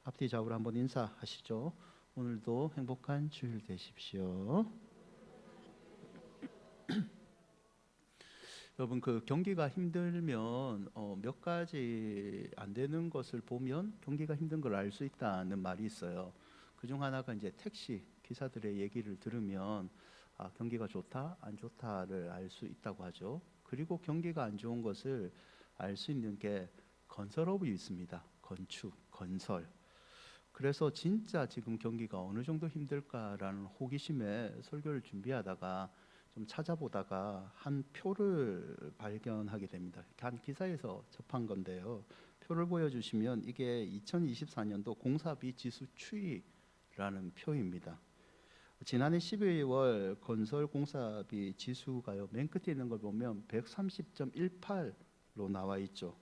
앞뒤 좌우로 한번 인사하시죠. 오늘도 행복한 주일 되십시오. 여러분, 경기가 힘들면 몇 가지 안 되는 것을 보면 경기가 힘든 걸 알 수 있다는 말이 있어요. 그중 하나가 이제 택시 기사들의 얘기를 들으면 경기가 좋다, 안 좋다를 알 수 있다고 하죠. 그리고 경기가 안 좋은 것을 알 수 있는 게 건설업이 있습니다. 건축, 건설. 그래서 진짜 지금 경기가 어느 정도 힘들까라는 호기심에 설교를 준비하다가 좀 찾아보다가 한 표를 발견하게 됩니다. 한 기사에서 접한 건데요. 표를 보여주시면 이게 2024년도 공사비 지수 추이라는 표입니다. 지난해 12월 건설 공사비 지수가요, 맨 끝에 있는 걸 보면 130.18로 나와 있죠.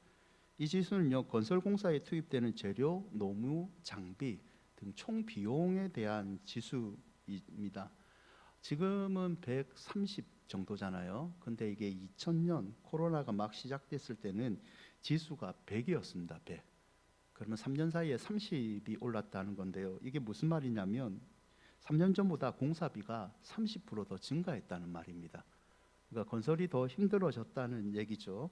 이 지수는요, 건설 공사에 투입되는 재료, 노무, 장비 등 총 비용에 대한 지수입니다. 지금은 130 정도잖아요. 근데 이게 2000년 코로나가 막 시작됐을 때는 지수가 100이었습니다. 100. 그러면 3년 사이에 30이 올랐다는 건데요. 이게 무슨 말이냐면 3년 전보다 공사비가 30% 더 증가했다는 말입니다. 그러니까 건설이 더 힘들어졌다는 얘기죠.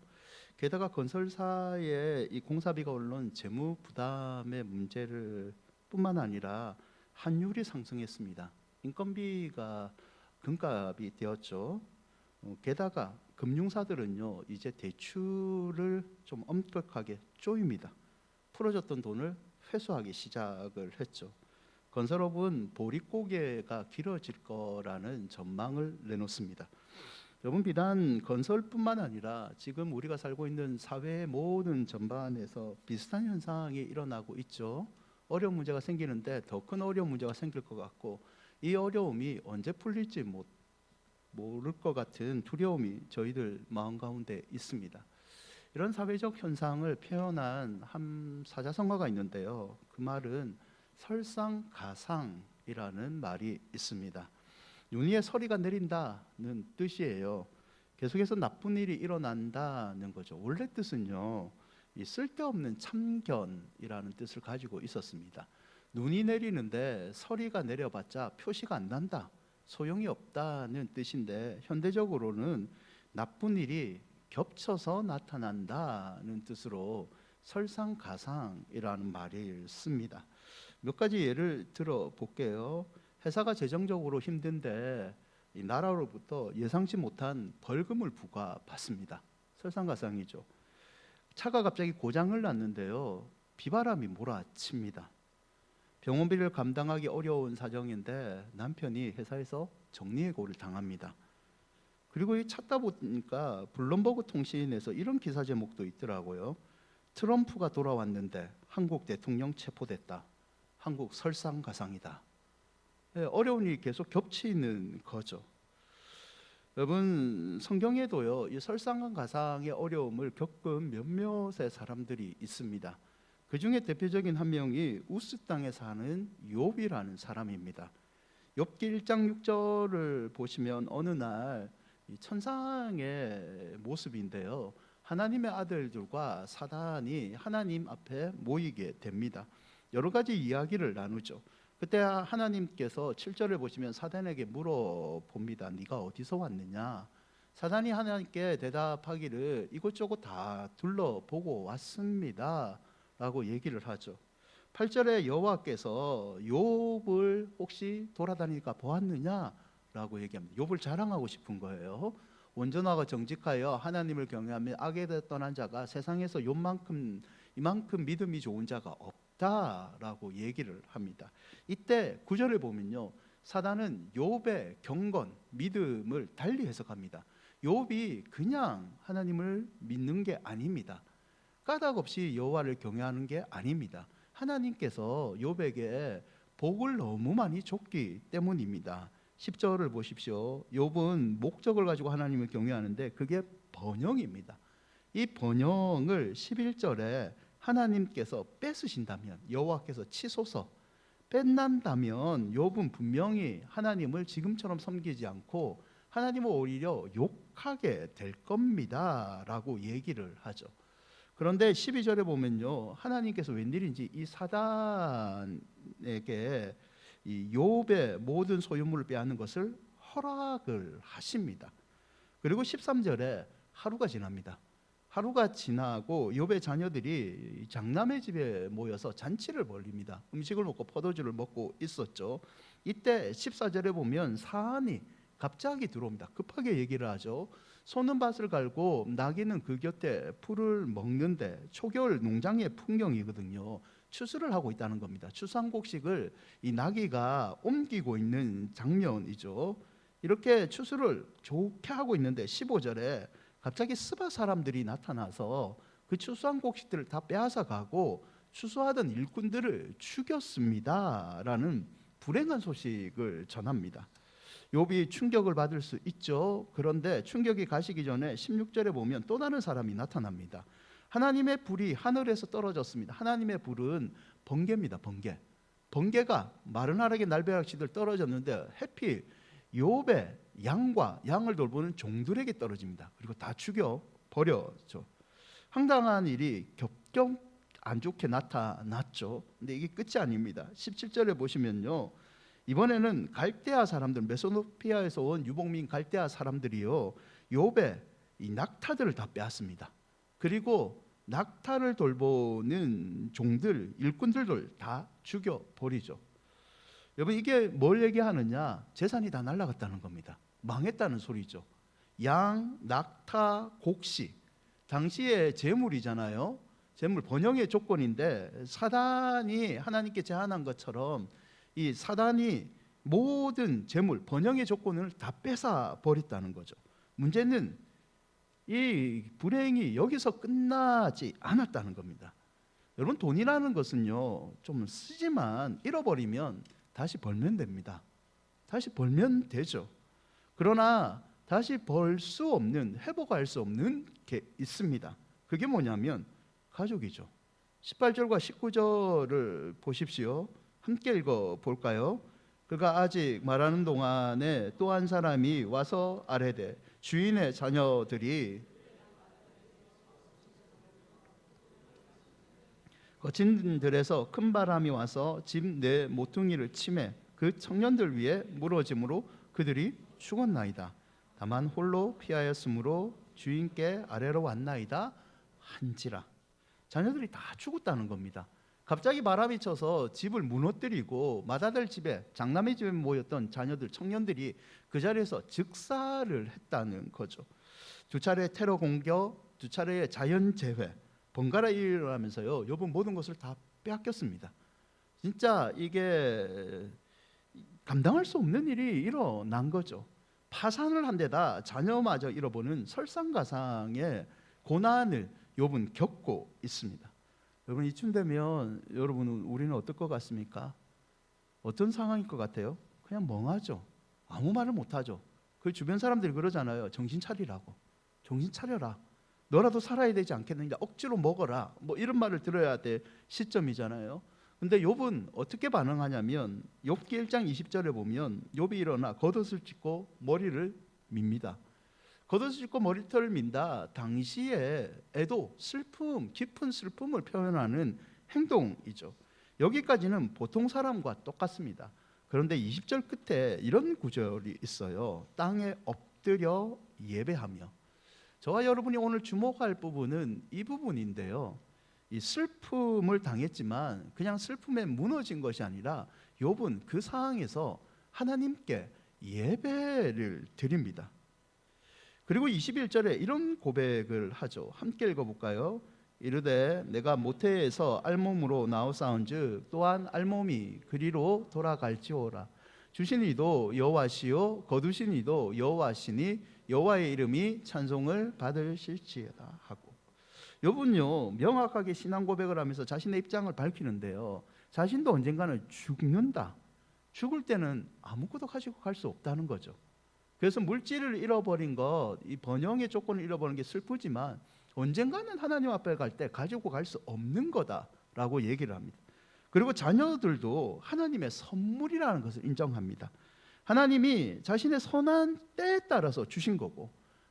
게다가 건설사의 이 공사비가 오른 재무 부담의 문제를 뿐만 아니라 환율이 상승했습니다. 인건비가 금값이 되었죠. 게다가 금융사들은요, 이제 대출을 좀 엄격하게 쪼입니다. 풀어줬던 돈을 회수하기 시작을 했죠. 건설업은 보릿고개가 길어질 거라는 전망을 내놓습니다. 여러분, 비단 건설뿐만 아니라 지금 우리가 살고 있는 사회의 모든 전반에서 비슷한 현상이 일어나고 있죠. 어려운 문제가 생기는데 더 큰 어려운 문제가 생길 것 같고, 이 어려움이 언제 풀릴지 모를 것 같은 두려움이 저희들 마음 가운데 있습니다. 이런 사회적 현상을 표현한 한 사자성어가 있는데요. 그 말은 설상가상이라는 말이 있습니다. 눈 위에 서리가 내린다는 뜻이에요. 계속해서 나쁜 일이 일어난다는 거죠. 원래 뜻은요, 이 쓸데없는 참견이라는 뜻을 가지고 있었습니다. 눈이 내리는데 서리가 내려봤자 표시가 안 난다, 소용이 없다는 뜻인데, 현대적으로는 나쁜 일이 겹쳐서 나타난다는 뜻으로 설상가상이라는 말을 씁니다. 몇 가지 예를 들어 볼게요. 회사가 재정적으로 힘든데 이 나라로부터 예상치 못한 벌금을 부과받습니다. 설상가상이죠. 차가 갑자기 고장을 났는데요, 비바람이 몰아칩니다. 병원비를 감당하기 어려운 사정인데 남편이 회사에서 정리해고를 당합니다. 그리고 이 찾다 보니까 블룸버그 통신에서 이런 기사 제목도 있더라고요. 트럼프가 돌아왔는데 한국 대통령 체포됐다. 한국 설상가상이다. 어려운 일이 계속 겹치는 거죠. 여러분, 성경에도요, 이 설상가상의 어려움을 겪은 몇몇의 사람들이 있습니다. 그 중에 대표적인 한 명이 우스 땅에 사는 욥이라는 사람입니다. 욥기 1장 6절을 보시면 어느 날 이 천상의 모습인데요, 하나님의 아들들과 사단이 하나님 앞에 모이게 됩니다. 여러 가지 이야기를 나누죠. 그때 하나님께서 7절을 보시면 사단에게 물어봅니다. 네가 어디서 왔느냐? 사단이 하나님께 대답하기를 이곳저곳 다 둘러보고 왔습니다 라고 얘기를 하죠. 8절에 여호와께서 욥을 혹시 돌아다니니까 보았느냐? 라고 얘기합니다. 욥을 자랑하고 싶은 거예요. 온전하고 정직하여 하나님을 경외하며 악에 떠난 자가 세상에서 이만큼 믿음이 좋은 자가 없다라고 얘기를 합니다. 이때 9절을 보면요, 사단은 욥의 경건, 믿음을 달리 해석합니다. 욥이 그냥 하나님을 믿는 게 아닙니다. 까닭 없이 여호와를 경외하는 게 아닙니다. 하나님께서 욥에게 복을 너무 많이 줬기 때문입니다. 10절을 보십시오. 욥은 목적을 가지고 하나님을 경외하는데 그게 번영입니다. 이 번영을 11절에 하나님께서 뺏으신다면, 여호와께서 치소서, 뺏난다면 욥은 분명히 하나님을 지금처럼 섬기지 않고 하나님을 오히려 욕하게 될 겁니다 라고 얘기를 하죠. 그런데 12절에 보면요, 하나님께서 웬일인지 이 사단에게 이 욥의 모든 소유물을 빼앗는 것을 허락을 하십니다. 그리고 13절에 하루가 지납니다. 하루가 지나고 욥의 자녀들이 장남의 집에 모여서 잔치를 벌입니다. 음식을 먹고 포도주를 먹고 있었죠. 이때 14절에 보면 사안이 갑자기 들어옵니다. 급하게 얘기를 하죠. 소는 밭을 갈고 나귀는 그 곁에 풀을 먹는데 초겨울 농장의 풍경이거든요. 추수를 하고 있다는 겁니다. 추수한곡식을 이 나귀가 옮기고 있는 장면이죠. 이렇게 추수를 좋게 하고 있는데 15절에 갑자기 스바 사람들이 나타나서 그 추수한 곡식들을 다 빼앗아 가고 추수하던 일꾼들을 죽였습니다 라는 불행한 소식을 전합니다. 욥이 충격을 받을 수 있죠. 그런데 충격이 가시기 전에 16절에 보면 또 다른 사람이 나타납니다. 하나님의 불이 하늘에서 떨어졌습니다. 하나님의 불은 번개입니다. 번개가 마른 하락에 날벼락치들 떨어졌는데 해필 욥의 양을 돌보는 종들에게 떨어집니다. 그리고 다 죽여 버렸죠. 황당한 일이 겹겹 안 좋게 나타났죠. 근데 이게 끝이 아닙니다. 17절에 보시면요, 이번에는 갈대아 사람들, 메소포타미아에서 온 유목민 갈대아 사람들이요, 욥의 이 낙타들을 다 빼앗습니다. 그리고 낙타를 돌보는 종들, 일꾼들을 다 죽여 버리죠. 여러분, 이게 뭘 얘기하느냐? 재산이 다 날아갔다는 겁니다. 망했다는 소리죠. 양, 낙타, 곡식, 당시의 재물이잖아요. 재물 번영의 조건인데 사단이 하나님께 제한한 것처럼 이 사단이 모든 재물 번영의 조건을 다 뺏어 버렸다는 거죠. 문제는 이 불행이 여기서 끝나지 않았다는 겁니다. 여러분, 돈이라는 것은요, 좀 쓰지만 잃어버리면 다시 벌면 됩니다. 다시 벌면 되죠. 그러나 다시 벌 수 없는, 회복할 수 없는 게 있습니다. 그게 뭐냐면 가족이죠. 18절과 19절을 보십시오. 함께 읽어 볼까요? 그가 아직 말하는 동안에 또 한 사람이 와서 아뢰되 주인의 자녀들이 거친 들에서 큰 바람이 와서 집 내 모퉁이를 치매 그 청년들 위에 무너짐으로 그들이 죽었나이다. 다만 홀로 피하였으므로 주인께 아래로 왔나이다 한지라. 자녀들이 다 죽었다는 겁니다. 갑자기 바람이 쳐서 집을 무너뜨리고 맏아들 집에, 장남의 집에 모였던 자녀들, 청년들이 그 자리에서 즉사를 했다는 거죠. 두 차례 테러 공격, 두 차례의 자연재해, 번갈아 일어나면서요, 욥은 모든 것을 다 빼앗겼습니다. 진짜 이게 감당할 수 없는 일이 일어난 거죠. 파산을 한 데다 자녀마저 잃어보는 설상가상의 고난을 욥은 겪고 있습니다. 여러분, 이쯤 되면 여러분은 우리는 어떨 것 같습니까? 어떤 상황일 것 같아요? 그냥 멍하죠. 아무 말을 못하죠. 그 주변 사람들이 그러잖아요. 정신 차리라고. 정신 차려라. 너라도 살아야 되지 않겠느냐. 억지로 먹어라. 뭐 이런 말을 들어야 될 시점이잖아요. 근데 욥은 어떻게 반응하냐면 욥기 1장 20절에 보면 욥이 일어나 겉옷을 찢고 머리를 밉니다. 겉옷을 찢고 머리털을 민다. 당시에 애도, 슬픔, 깊은 슬픔을 표현하는 행동이죠. 여기까지는 보통 사람과 똑같습니다. 그런데 20절 끝에 이런 구절이 있어요. 땅에 엎드려 예배하며. 저와 여러분이 오늘 주목할 부분은 이 부분인데요. 이 슬픔을 당했지만 그냥 슬픔에 무너진 것이 아니라 욥은 그 상황에서 하나님께 예배를 드립니다. 그리고 21절에 이런 고백을 하죠. 함께 읽어볼까요? 이르되 내가 모태에서 알몸으로 나오사온즉 또한 알몸이 그리로 돌아갈지어라. 주신 이도 여호와시요 거두신 이도 여호와시니 여호와의 이름이 찬송을 받으실지어다 하고, 욥은요 명확하게 신앙 고백을 하면서 자신의 입장을 밝히는데요, 자신도 언젠가는 죽는다, 죽을 때는 아무것도 가지고 갈 수 없다는 거죠. 그래서 물질을 잃어버린 것, 이 번영의 조건을 잃어버린 게 슬프지만 언젠가는 하나님 앞에 갈 때 가지고 갈 수 없는 거다라고 얘기를 합니다. 그리고 자녀들도 하나님의 선물이라는 것을 인정합니다. 하나님이 자신의 선한 때에 따라서 주신 거고,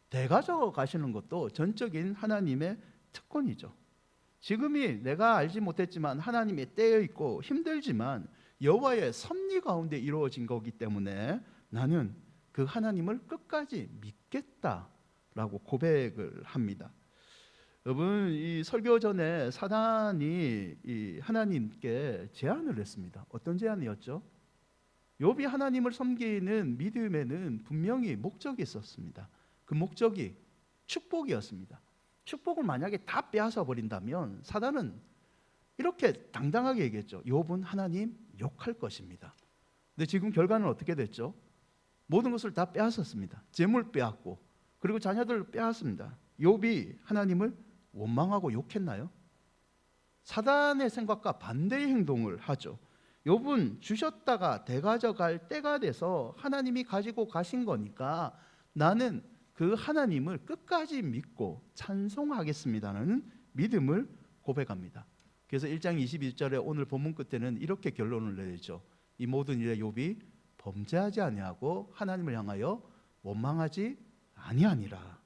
대가져 가시는 것도 전적인 하나님의 특권이죠. 지금이 내가 알지 못했지만 하나님의 때에 있고 힘들지만 여호와의 섭리 가운데 이루어진 거기 때문에 나는 그 하나님을 끝까지 믿겠다라고 고백을 합니다. 여러분, 이 설교 전에 사단이 이 하나님께 제안을 했습니다. 어떤 제안이었죠? 욥이 하나님을 섬기는 믿음에는 분명히 목적이 있었습니다. 그 목적이 축복이었습니다. 축복을 만약에 다 빼앗아 버린다면 사단은 이렇게 당당하게 얘기했죠. 욥은 하나님 욕할 것입니다. 근데 지금 결과는 어떻게 됐죠? 모든 것을 다 빼앗았습니다. 재물 빼앗고 그리고 자녀들을 빼앗습니다. 욥이 하나님을 원망하고 욕했나요? 사단의 생각과 반대의 행동을 하죠. 욥은 주셨다가 되가져갈 때가 돼서 하나님이 가지고 가신 거니까 나는 그 하나님을 끝까지 믿고 찬송하겠습니다라는 믿음을 고백합니다. 그래서 1장 21절에 오늘 본문 끝에는 이렇게 결론을 내리죠. 이 모든 일에 욥이 범죄하지 아니하고 하나님을 향하여 원망하지 아니하니라.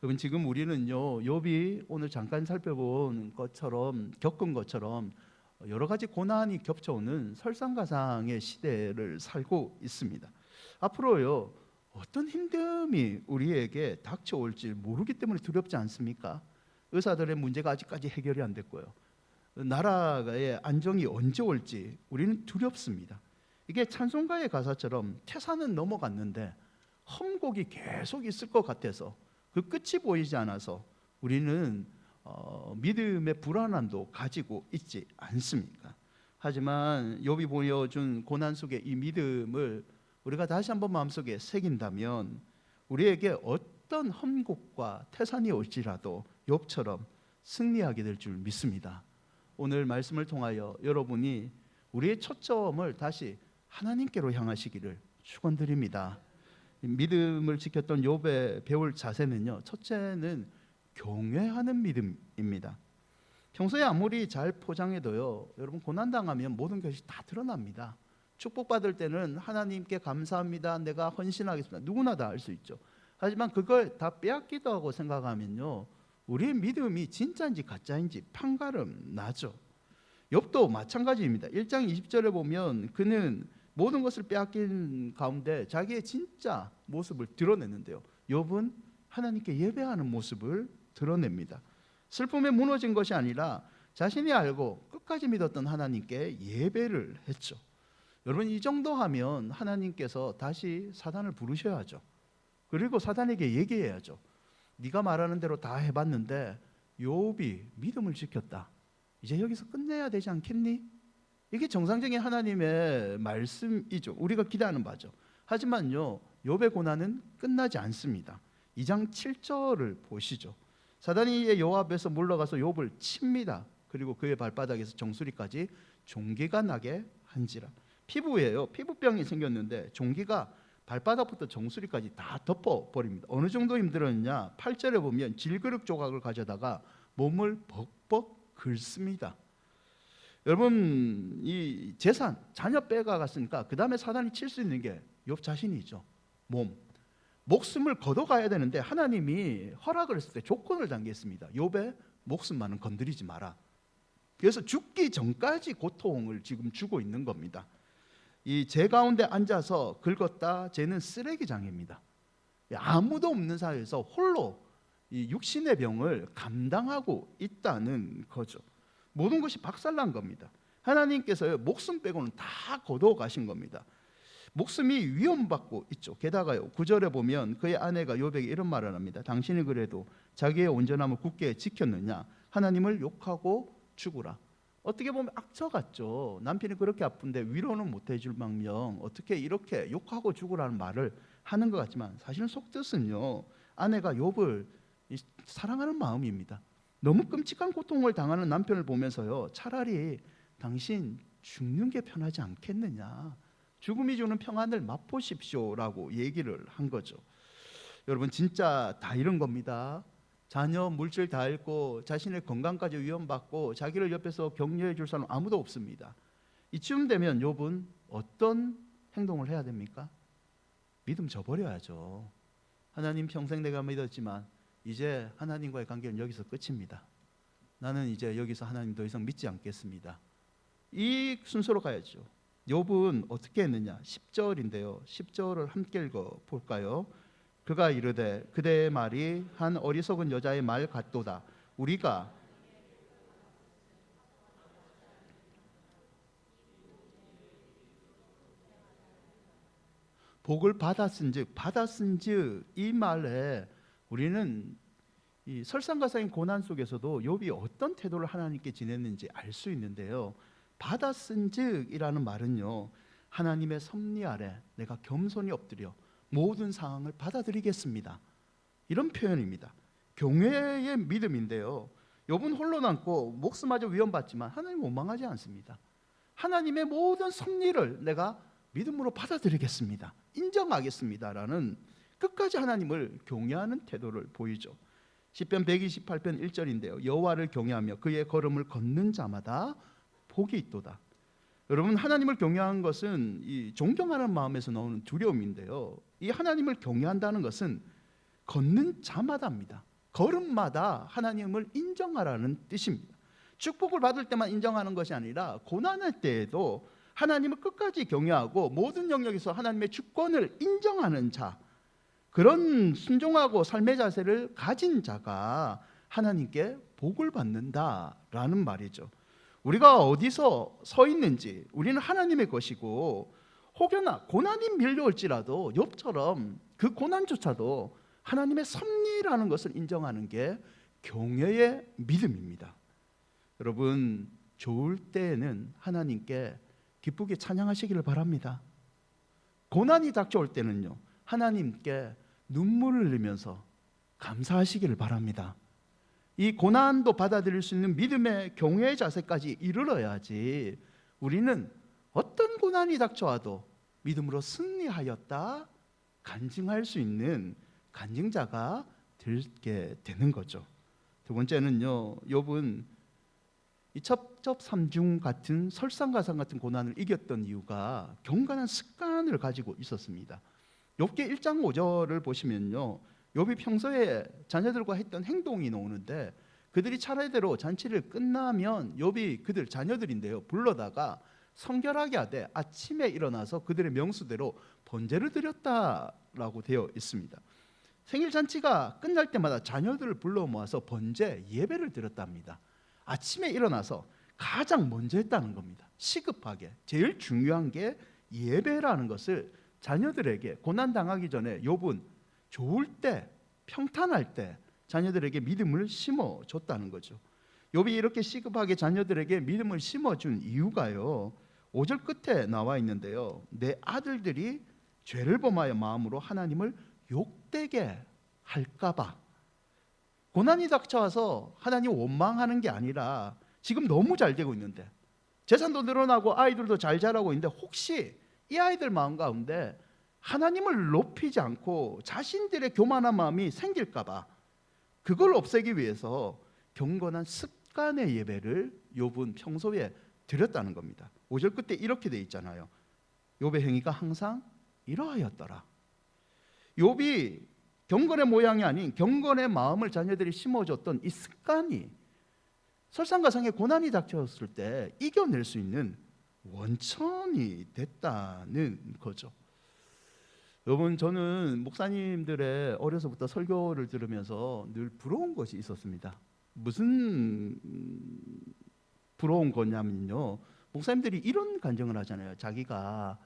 여러분, 지금 우리는요, 욥이 오늘 잠깐 살펴본 것처럼 겪은 것처럼 여러 가지 고난이 겹쳐오는 설상가상의 시대를 살고 있습니다. 앞으로요, 어떤 힘듦이 우리에게 닥쳐올지 모르기 때문에 두렵지 않습니까? 의사들의 문제가 아직까지 해결이 안 됐고요. 나라의 안정이 언제 올지 우리는 두렵습니다. 이게 찬송가의 가사처럼 태산은 넘어갔는데 험곡이 계속 있을 것 같아서 그 끝이 보이지 않아서 우리는 믿음의 불안함도 가지고 있지 않습니까? 하지만 욥이 보여준 고난 속의 이 믿음을 우리가 다시 한번 마음속에 새긴다면 우리에게 어떤 험곡과 태산이 올지라도 욥처럼 승리하게 될 줄 믿습니다. 오늘 말씀을 통하여 여러분이 우리의 초점을 다시 하나님께로 향하시기를 축원드립니다. 믿음을 지켰던 욥의 배울 자세는요, 첫째는 경외하는 믿음입니다. 평소에 아무리 잘 포장해도요, 여러분 고난당하면 모든 것이 다 드러납니다. 축복받을 때는 하나님께 감사합니다, 내가 헌신하겠습니다, 누구나 다 할 수 있죠. 하지만 그걸 다 빼앗기도 하고 생각하면요, 우리의 믿음이 진짜인지 가짜인지 판가름 나죠. 욥도 마찬가지입니다. 1장 20절에 보면 그는 모든 것을 빼앗긴 가운데 자기의 진짜 모습을 드러냈는데요, 욥은 하나님께 예배하는 모습을 드러냅니다. 슬픔에 무너진 것이 아니라 자신이 알고 끝까지 믿었던 하나님께 예배를 했죠. 여러분, 이 정도 하면 하나님께서 다시 사단을 부르셔야죠. 그리고 사단에게 얘기해야죠. 네가 말하는 대로 다 해봤는데 욥이 믿음을 지켰다, 이제 여기서 끝내야 되지 않겠니? 이게 정상적인 하나님의 말씀이죠. 우리가 기대하는 바죠. 하지만요, 욥의 고난은 끝나지 않습니다. 2장 7절을 보시죠. 사단이 여호와 앞에서 물러가서 욥을 칩니다. 그리고 그의 발바닥에서 정수리까지 종기가 나게 한지라. 피부예요. 피부병이 생겼는데 종기가 발바닥부터 정수리까지 다 덮어버립니다. 어느 정도 힘들었냐? 8절에 보면 질그릇 조각을 가져다가 몸을 벅벅 긁습니다. 여러분, 이 재산, 자녀 빼가갔으니까 그 다음에 사단이 칠 수 있는 게 욥 자신이죠. 목숨을 걷어가야 되는데 하나님이 허락을 했을 때 조건을 당겼습니다. 욥의 목숨만은 건드리지 마라. 그래서 죽기 전까지 고통을 지금 주고 있는 겁니다. 이 제 가운데 앉아서 긁었다, 쟤는 쓰레기장입니다. 아무도 없는 사회에서 홀로 이 육신의 병을 감당하고 있다는 거죠. 모든 것이 박살난 겁니다. 하나님께서 목숨 빼고는 다 거둬 가신 겁니다. 목숨이 위험받고 있죠. 게다가요, 9절에 보면 그의 아내가 욥에게 이런 말을 합니다. 당신이 그래도 자기의 온전함을 굳게 지켰느냐? 하나님을 욕하고 죽으라. 어떻게 보면 악처 같죠. 남편이 그렇게 아픈데 위로는 못 해줄 망정 어떻게 이렇게 욕하고 죽으라는 말을 하는 것 같지만 사실은 속뜻은요, 아내가 욥을 사랑하는 마음입니다. 너무 끔찍한 고통을 당하는 남편을 보면서요, 차라리 당신 죽는 게 편하지 않겠느냐, 죽음이 주는 평안을 맛보십시오라고 얘기를 한 거죠. 여러분, 진짜 다 이런 겁니다. 자녀 물질 다 잃고 자신의 건강까지 위험받고 자기를 옆에서 격려해 줄 사람 아무도 없습니다. 이쯤 되면 욥은 어떤 행동을 해야 됩니까? 믿음 저버려야죠. 하나님, 평생 내가 믿었지만 이제 하나님과의 관계는 여기서 끝입니다. 나는 이제 여기서 하나님 더 이상 믿지 않겠습니다. 이 순서로 가야죠. 욥은 어떻게 했느냐? 10절인데요. 10절을 함께 읽어 볼까요? 그가 이르되 그대의 말이 한 어리석은 여자의 말 같도다. 우리가 복을 받았은즉 이 말에 우리는 이 설상가상의 고난 속에서도 욥이 어떤 태도를 하나님께 지냈는지 알 수 있는데요. 받았은즉이라는 말은요, 하나님의 섭리 아래 내가 겸손히 엎드려 모든 상황을 받아들이겠습니다, 이런 표현입니다. 경외의 믿음인데요. 욥은 홀로 남고 목숨마저 위험받지만 하나님 원망하지 않습니다. 하나님의 모든 섭리를 내가 믿음으로 받아들이겠습니다, 인정하겠습니다라는 끝까지 하나님을 경외하는 태도를 보이죠. 시편 128편 1절인데요. 여호와를 경외하며 그의 걸음을 걷는 자마다 복이 있도다. 여러분, 하나님을 경외하는 것은 이 존경하는 마음에서 나오는 두려움인데요. 이 하나님을 경외한다는 것은 걷는 자마다입니다. 걸음마다 하나님을 인정하라는 뜻입니다. 축복을 받을 때만 인정하는 것이 아니라 고난할 때에도 하나님을 끝까지 경외하고 모든 영역에서 하나님의 주권을 인정하는 자, 그런 순종하고 삶의 자세를 가진 자가 하나님께 복을 받는다라는 말이죠. 우리가 어디서 서 있는지 우리는 하나님의 것이고, 혹여나 고난이 밀려올지라도 욥처럼 그 고난조차도 하나님의 섭리라는 것을 인정하는 게 경외의 믿음입니다. 여러분, 좋을 때에는 하나님께 기쁘게 찬양하시기를 바랍니다. 고난이 닥쳐올 때는요, 하나님께 눈물을 흘리면서 감사하시기를 바랍니다. 이 고난도 받아들일 수 있는 믿음의 경외의 자세까지 이르러야지 우리는 어떤 고난이 닥쳐와도 믿음으로 승리하였다 간증할 수 있는 간증자가 되게 되는 거죠. 두 번째는요, 욥은 이 첩첩삼중 같은 설상가상 같은 고난을 이겼던 이유가 경건한 습관을 가지고 있었습니다. 욥기 1장 5절을 보시면요, 욥이 평소에 자녀들과 했던 행동이 나오는데, 그들이 차례대로 잔치를 끝나면 욥이 그들 자녀들인데요, 불러다가 성결하게 하되 아침에 일어나서 그들의 명수대로 번제를 드렸다라고 되어 있습니다. 생일 잔치가 끝날 때마다 자녀들을 불러 모아서 번제 예배를 드렸답니다. 아침에 일어나서 가장 먼저 했다는 겁니다. 시급하게 제일 중요한 게 예배라는 것을 자녀들에게, 고난 당하기 전에 욥은 좋을 때, 평탄할 때 자녀들에게 믿음을 심어줬다는 거죠. 욥이 이렇게 시급하게 자녀들에게 믿음을 심어준 이유가요, 5절 끝에 나와 있는데요. 내 아들들이 죄를 범하여 마음으로 하나님을 욕되게 할까봐. 고난이 닥쳐와서 하나님 원망하는 게 아니라 지금 너무 잘 되고 있는데, 재산도 늘어나고 아이들도 잘 자라고 있는데, 혹시 이 아이들 마음 가운데 하나님을 높이지 않고 자신들의 교만한 마음이 생길까봐 그걸 없애기 위해서 경건한 습관의 예배를 욥은 평소에 드렸다는 겁니다. 5절 끝에 이렇게 돼 있잖아요. 욥의 행위가 항상 이러하였더라. 욥이 경건의 모양이 아닌 경건의 마음을 자녀들이 심어줬던 이 습관이 설상가상의 고난이 닥쳤을 때 이겨낼 수 있는 원천이 됐다는 거죠. 여러분, 저는 목사님들의 어려서부터 설교를 들으면서 늘 부러운 것이 있었습니다. 무슨 부러운 거냐면요, 목사님들이 이런 간증을 하잖아요. 자기가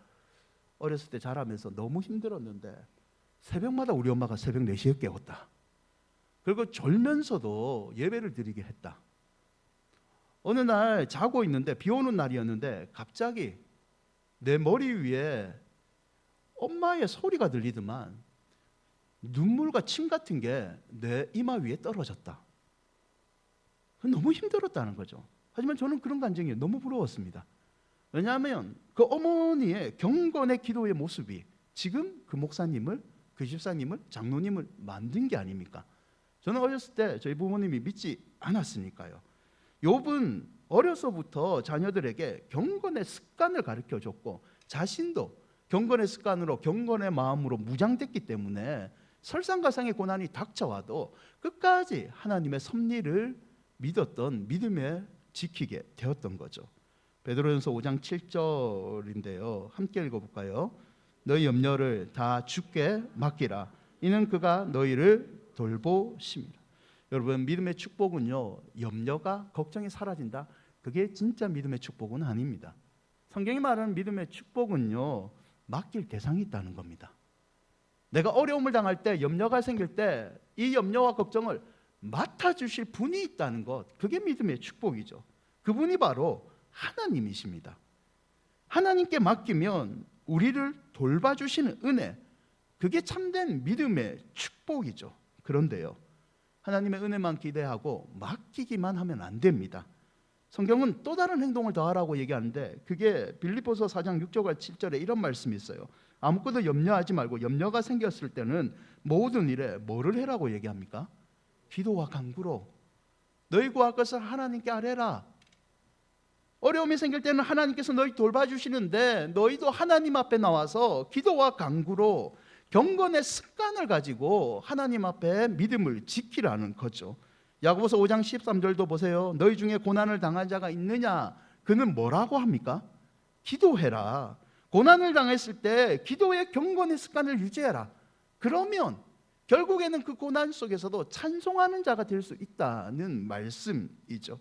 어렸을 때 자라면서 너무 힘들었는데 새벽마다 우리 엄마가 새벽 4시에 깨웠다. 그리고 졸면서도 예배를 드리게 했다. 어느 날 자고 있는데, 비 오는 날이었는데 갑자기 내 머리 위에 엄마의 소리가 들리더만 눈물과 침 같은 게 내 이마 위에 떨어졌다. 너무 힘들었다는 거죠. 하지만 저는 그런 감정이 너무 부러웠습니다. 왜냐하면 그 어머니의 경건의 기도의 모습이 지금 그 목사님을, 그 집사님을, 장로님을 만든 게 아닙니까? 저는 어렸을 때 저희 부모님이 믿지 않았으니까요. 욥은 어려서부터 자녀들에게 경건의 습관을 가르쳐줬고, 자신도 경건의 습관으로, 경건의 마음으로 무장됐기 때문에 설상가상의 고난이 닥쳐와도 끝까지 하나님의 섭리를 믿었던 믿음에 지키게 되었던 거죠. 베드로전서 5장 7절인데요. 함께 읽어볼까요? 너희 염려를 다 주께 맡기라. 이는 그가 너희를 돌보심이라. 여러분, 믿음의 축복은요, 염려가 걱정이 사라진다. 그게 진짜 믿음의 축복은 아닙니다. 성경이 말하는 믿음의 축복은요, 맡길 대상이 있다는 겁니다. 내가 어려움을 당할 때, 염려가 생길 때 이 염려와 걱정을 맡아주실 분이 있다는 것, 그게 믿음의 축복이죠. 그분이 바로 하나님이십니다. 하나님께 맡기면 우리를 돌봐주시는 은혜, 그게 참된 믿음의 축복이죠. 그런데요, 하나님의 은혜만 기대하고 맡기기만 하면 안 됩니다. 성경은 또 다른 행동을 더하라고 얘기하는데, 그게 빌립보서 4장 6절과 7절에 이런 말씀이 있어요. 아무것도 염려하지 말고 염려가 생겼을 때는 모든 일에 뭐를 해라고 얘기합니까? 기도와 간구로 너희 구할 것을 하나님께 아뢰라. 어려움이 생길 때는 하나님께서 너희 돌봐주시는데, 너희도 하나님 앞에 나와서 기도와 간구로 경건의 습관을 가지고 하나님 앞에 믿음을 지키라는 거죠. 야고보서 5장 13절도 보세요. 너희 중에 고난을 당한 자가 있느냐? 그는 뭐라고 합니까? 기도해라. 고난을 당했을 때 기도의 경건의 습관을 유지해라. 그러면 결국에는 그 고난 속에서도 찬송하는 자가 될 수 있다는 말씀이죠.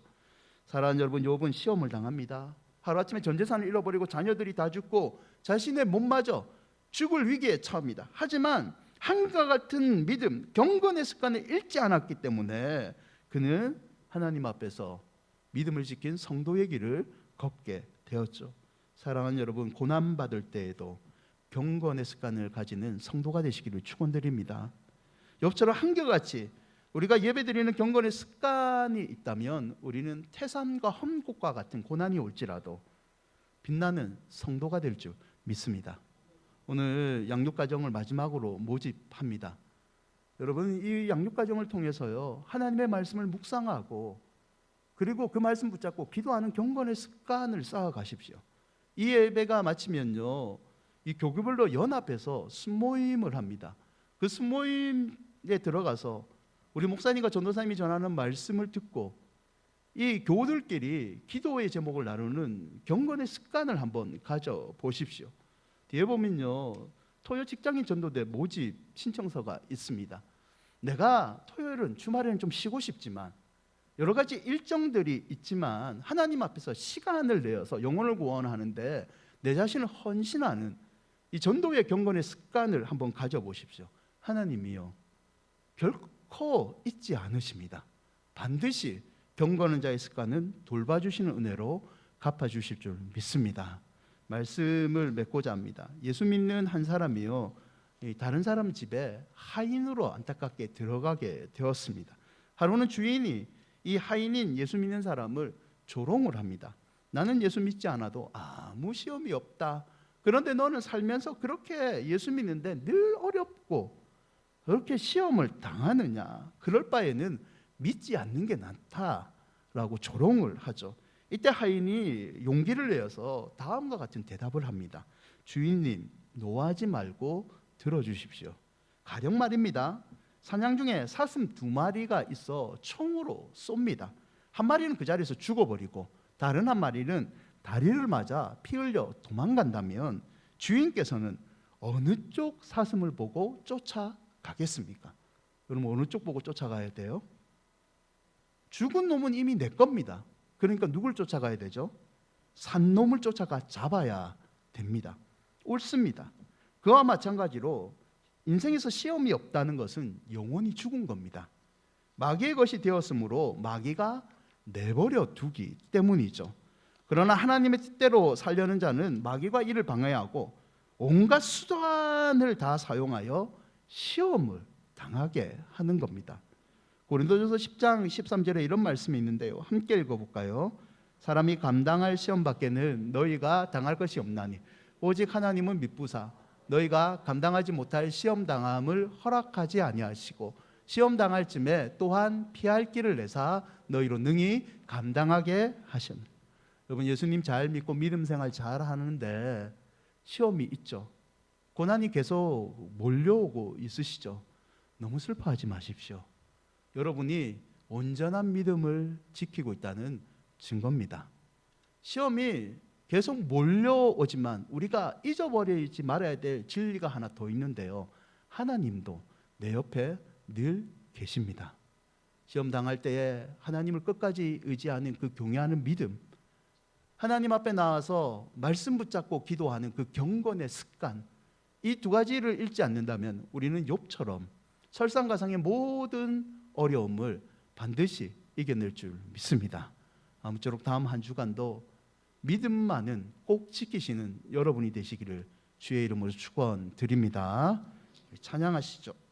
사랑하는 여러분, 욥은 시험을 당합니다. 하루아침에 전 재산을 잃어버리고 자녀들이 다 죽고 자신의 몸마저 죽을 위기에 처합니다. 하지만 한과 같은 믿음, 경건의 습관을 잃지 않았기 때문에 그는 하나님 앞에서 믿음을 지킨 성도의 길을 걷게 되었죠. 사랑하는 여러분, 고난받을 때에도 경건의 습관을 가지는 성도가 되시기를 축원드립니다. 욥처럼 한결같이 우리가 예배드리는 경건의 습관이 있다면 우리는 태산과 험곡과 같은 고난이 올지라도 빛나는 성도가 될 줄 믿습니다. 오늘 양육가정을 마지막으로 모집합니다. 여러분, 이 양육가정을 통해서요, 하나님의 말씀을 묵상하고 그리고 그 말씀 붙잡고 기도하는 경건의 습관을 쌓아가십시오. 이 예배가 마치면요, 이 교구별로 연합해서 순모임을 합니다. 그 순모임에 들어가서 우리 목사님과 전도사님이 전하는 말씀을 듣고 이 교우들끼리 기도의 제목을 나누는 경건의 습관을 한번 가져보십시오. 뒤에 보면요, 토요 직장인 전도대 모집 신청서가 있습니다. 내가 토요일은 주말에는 좀 쉬고 싶지만 여러 가지 일정들이 있지만 하나님 앞에서 시간을 내어서 영혼을 구원하는데 내 자신을 헌신하는 이 전도의 경건의 습관을 한번 가져보십시오. 하나님이요, 결코 잊지 않으십니다. 반드시 경건한 자의 습관은 돌봐주시는 은혜로 갚아주실 줄 믿습니다. 말씀을 맺고자 합니다. 예수 믿는 한 사람이요, 다른 사람 집에 하인으로 안타깝게 들어가게 되었습니다. 하루는 주인이 이 하인인 예수 믿는 사람을 조롱을 합니다. 나는 예수 믿지 않아도 아무 시험이 없다. 그런데 너는 살면서 그렇게 예수 믿는데 늘 어렵고 그렇게 시험을 당하느냐? 그럴 바에는 믿지 않는 게 낫다라고 조롱을 하죠. 이때 하인이 용기를 내어서 다음과 같은 대답을 합니다. 주인님, 노하지 말고 들어주십시오. 가령 말입니다. 사냥 중에 사슴 2마리가 있어 총으로 쏩니다. 한 마리는 그 자리에서 죽어버리고 다른 한 마리는 다리를 맞아 피 흘려 도망간다면 주인께서는 어느 쪽 사슴을 보고 쫓아가겠습니까? 그럼 어느 쪽 보고 쫓아가야 돼요? 죽은 놈은 이미 내 겁니다. 그러니까 누굴 쫓아가야 되죠? 산 놈을 쫓아가 잡아야 됩니다. 옳습니다. 그와 마찬가지로 인생에서 시험이 없다는 것은 영원히 죽은 겁니다. 마귀의 것이 되었으므로 마귀가 내버려 두기 때문이죠. 그러나 하나님의 뜻대로 살려는 자는 마귀가 이를 방해하고 온갖 수단을 다 사용하여 시험을 당하게 하는 겁니다. 고린도전서 10장 13절에 이런 말씀이 있는데요, 함께 읽어볼까요? 사람이 감당할 시험 밖에는 너희가 당할 것이 없나니 오직 하나님은 미쁘사 너희가 감당하지 못할 시험 당함을 허락하지 아니하시고 시험 당할 쯤에 또한 피할 길을 내사 너희로 능히 감당하게 하셨네. 여러분, 예수님 잘 믿고 믿음 생활 잘 하는데 시험이 있죠. 고난이 계속 몰려오고 있으시죠. 너무 슬퍼하지 마십시오. 여러분이 온전한 믿음을 지키고 있다는 증거입니다. 시험이 계속 몰려오지만 우리가 잊어버리지 말아야 될 진리가 하나 더 있는데요. 하나님도 내 옆에 늘 계십니다. 시험 당할 때에 하나님을 끝까지 의지하는 그 경외하는 믿음, 하나님 앞에 나와서 말씀 붙잡고 기도하는 그 경건의 습관, 이 두 가지를 잃지 않는다면 우리는 욥처럼 설상가상의 모든 어려움을 반드시 이겨낼 줄 믿습니다. 아무쪼록 다음 한 주간도 믿음만은 꼭 지키시는 여러분이 되시기를 주의 이름으로 축원드립니다. 찬양하시죠.